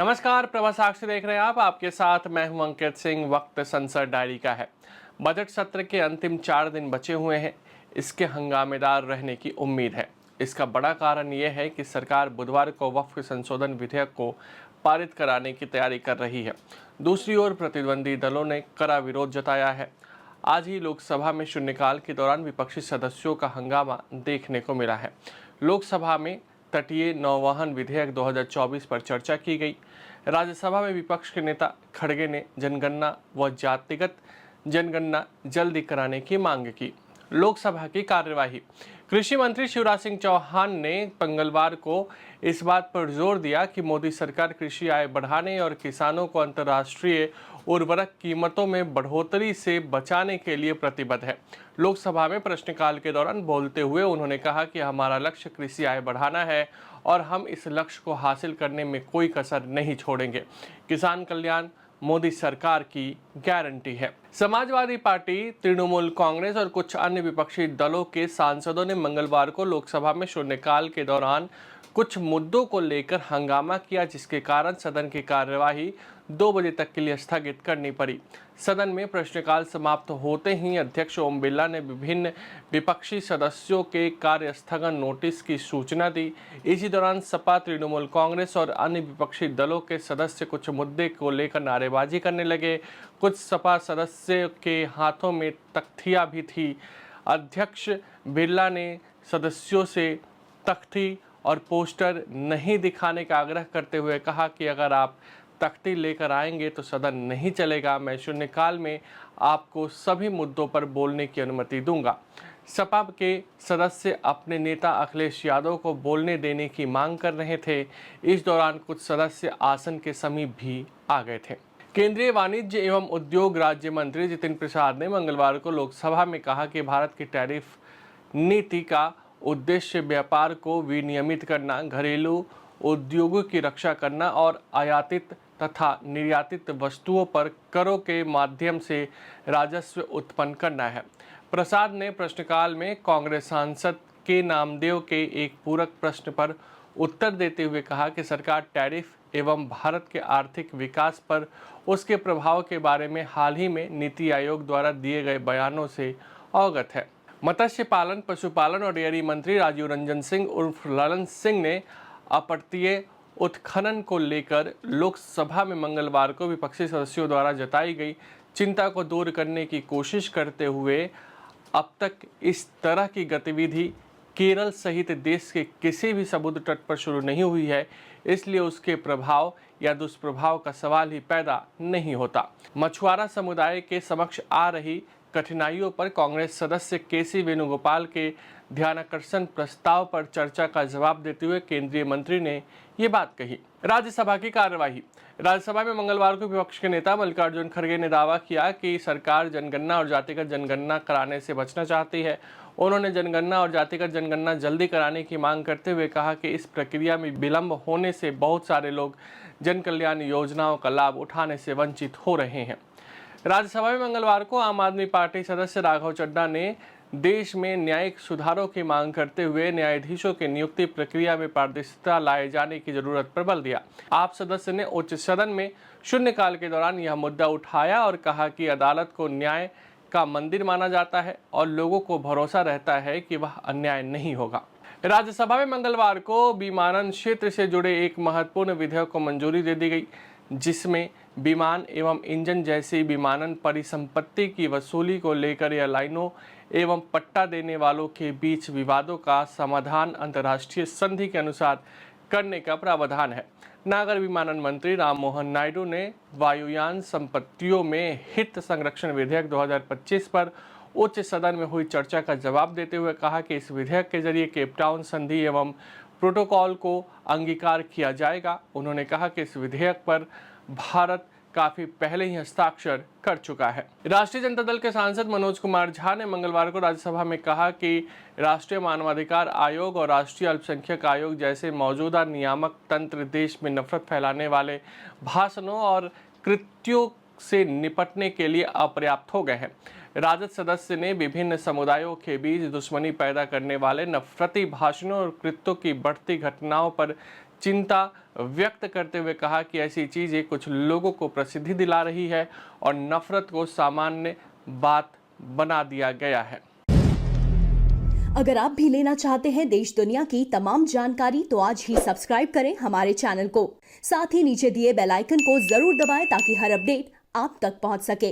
नमस्कार, प्रभा साक्षी देख रहे हैं आप। आपके साथ मैं हूं अंकित सिंह। वक्त संसद डायरी का है। बजट सत्र के अंतिम 4 दिन बचे हुए हैं। इसके हंगामेदार रहने की उम्मीद है। इसका बड़ा कारण यह है कि सरकार बुधवार को वक्फ संशोधन विधेयक को पारित कराने की तैयारी कर रही है। दूसरी ओर प्रतिद्वंदी दलों ने कड़ा विरोध जताया है। आज ही लोकसभा में शून्यकाल के दौरान विपक्षी सदस्यों का हंगामा देखने को मिला है। लोकसभा में तटीय नौवहन विधेयक 2024 पर चर्चा की गई। राज्यसभा में विपक्ष के नेता खड़गे ने जनगणना व जातिगत जनगणना जल्दी कराने की मांग की। लोकसभा की कार्यवाही। कृषि मंत्री शिवराज सिंह चौहान ने मंगलवार को इस बात पर जोर दिया कि मोदी सरकार कृषि आय बढ़ाने और किसानों को अंतर्राष्ट्रीय उर्वरक कीमतों में बढ़ोतरी से बचाने के लिए प्रतिबद्ध है। लोकसभा में प्रश्नकाल के दौरान बोलते हुए उन्होंने कहा कि हमारा लक्ष्य कृषि आय बढ़ाना है और हम इस लक्ष्य को हासिल करने में कोई कसर नहीं छोड़ेंगे। किसान कल्याण मोदी सरकार की गारंटी है। समाजवादी पार्टी, तृणमूल कांग्रेस और कुछ अन्य विपक्षी दलों के सांसदों ने मंगलवार को लोकसभा में शून्यकाल के दौरान कुछ मुद्दों को लेकर हंगामा किया, जिसके कारण सदन की कार्यवाही 2 बजे तक के लिए स्थगित करनी पड़ी। सदन में प्रश्नकाल समाप्त होते ही अध्यक्ष ओम बिरला ने विभिन्न विपक्षी सदस्यों के कार्य स्थगन नोटिस की सूचना दी। इसी दौरान सपा, तृणमूल कांग्रेस और अन्य विपक्षी दलों के सदस्य कुछ मुद्दे को लेकर नारेबाजी करने लगे। कुछ सपा सदस्य के हाथों में तख्तियां भी थी। अध्यक्ष बिरला ने सदस्यों से तख्ती और पोस्टर नहीं दिखाने का आग्रह करते हुए कहा कि अगर आप तख्ती लेकर आएंगे तो सदन नहीं चलेगा। मैं शून्यकाल में आपको सभी मुद्दों पर बोलने की अनुमति दूंगा। सपा के सदस्य अपने नेता अखिलेश यादव को बोलने देने की मांग कर रहे थे। इस दौरान कुछ सदस्य आसन के समीप भी आ गए थे। केंद्रीय वाणिज्य एवं उद्योग राज्य मंत्री जितिन प्रसाद ने मंगलवार को लोकसभा में कहा कि भारत की टैरिफ नीति का उद्देश्य व्यापार को विनियमित करना, घरेलू उद्योगों की रक्षा करना और आयातित तथा निर्यातित वस्तुओं पर करों के माध्यम से राजस्व उत्पन्न करना है। प्रसाद ने प्रश्नकाल में कांग्रेस सांसद के नामदेव के एक पूरक प्रश्न पर उत्तर देते हुए कहा कि सरकार टैरिफ एवं भारत के आर्थिक विकास पर उसके प्रभाव के बारे में हाल ही में नीति आयोग द्वारा दिए गए बयानों से अवगत है। मत्स्य पालन, पशुपालन और डेयरी मंत्री राजीव रंजन सिंह उर्फ ललन सिंह ने अपतटीय उत्खनन को लेकर लोकसभा में मंगलवार को विपक्षी सदस्यों द्वारा जताई गई चिंता को दूर करने की कोशिश करते हुए अब तक इस तरह की गतिविधि केरल सहित देश के किसी भी समुद्र तट पर शुरू नहीं हुई है, इसलिए उसके प्रभाव या दुष्प्रभाव का सवाल ही पैदा नहीं होता। मछुआरा समुदाय के समक्ष आ रही कठिनाइयों पर कांग्रेस सदस्य केसी वेणुगोपाल के ध्यानाकर्षण प्रस्ताव पर चर्चा का जवाब देते हुए केंद्रीय मंत्री ने ये बात कही। राज्यसभा की कार्यवाही। राज्यसभा में मंगलवार को विपक्ष के नेता मल्लिकार्जुन खड़गे ने दावा किया कि सरकार जनगणना और जातिगत जनगणना कराने से बचना चाहती है। उन्होंने जनगणना और जातिगत जनगणना जल्दी कराने की मांग करते हुए कहा कि इस प्रक्रिया में विलंब होने से बहुत सारे लोग जन कल्याण योजनाओं का लाभ उठाने से वंचित हो रहे हैं। राज्यसभा में मंगलवार को आम आदमी पार्टी सदस्य राघव चड्ढा ने देश में न्यायिक सुधारों की मांग करते हुए न्यायाधीशों की नियुक्ति प्रक्रिया में पारदर्शिता लाए जाने की जरूरत पर बल दिया। आप सदस्य ने उच्च सदन में शून्यकाल के दौरान यह मुद्दा उठाया और कहा कि अदालत को न्याय का मंदिर माना जाता है और लोगों को भरोसा रहता है कि वह अन्याय नहीं होगा। राज्यसभा में मंगलवार को विमानन क्षेत्र से जुड़े एक महत्वपूर्ण विधेयक को मंजूरी दे दी गई, जिसमें विमान एवं इंजन जैसी विमानन परिसंपत्ति की वसूली को लेकर एयरलाइनों एवं पट्टा देने वालों के बीच विवादों का समाधान अंतर्राष्ट्रीय संधि के अनुसार करने का प्रावधान है। नागर विमानन मंत्री राममोहन नायडू ने वायुयान संपत्तियों में हित संरक्षण विधेयक 2025 पर उच्च सदन में हुई चर्चा का जवाब देते हुए कहा कि इस विधेयक के जरिए केप टाउन संधि एवं प्रोटोकॉल को अंगीकार किया जाएगा। उन्होंने कहा कि इस विधेयक पर भारत काफी पहले ही हस्ताक्षर कर चुका है। राष्ट्रीय जनता दल के सांसद मनोज कुमार झा ने मंगलवार को राज्यसभा में कहा कि राष्ट्रीय मानवाधिकार आयोग और राष्ट्रीय अल्पसंख्यक आयोग जैसे मौजूदा नियामक तंत्र देश में नफरत फैलाने वाले भाषणों और कृत्यों से निपटने के लिए अपर्याप्त हो गए हैं। राजद सदस्य ने विभिन्न समुदायों के बीच दुश्मनी पैदा करने वाले नफरती भाषणों और कृत्यों की बढ़ती घटनाओं पर चिंता व्यक्त करते हुए कहा कि ऐसी चीज़ें कुछ लोगों को प्रसिद्धि दिला रही है और नफरत को सामान्य बात बना दिया गया है। अगर आप भी लेना चाहते हैं देश दुनिया की तमाम जानकारी तो आज ही सब्सक्राइब करें हमारे चैनल को। साथ ही नीचे दिए बेल आइकन को जरूर दबाएं ताकि हर अपडेट आप तक पहुंच सके।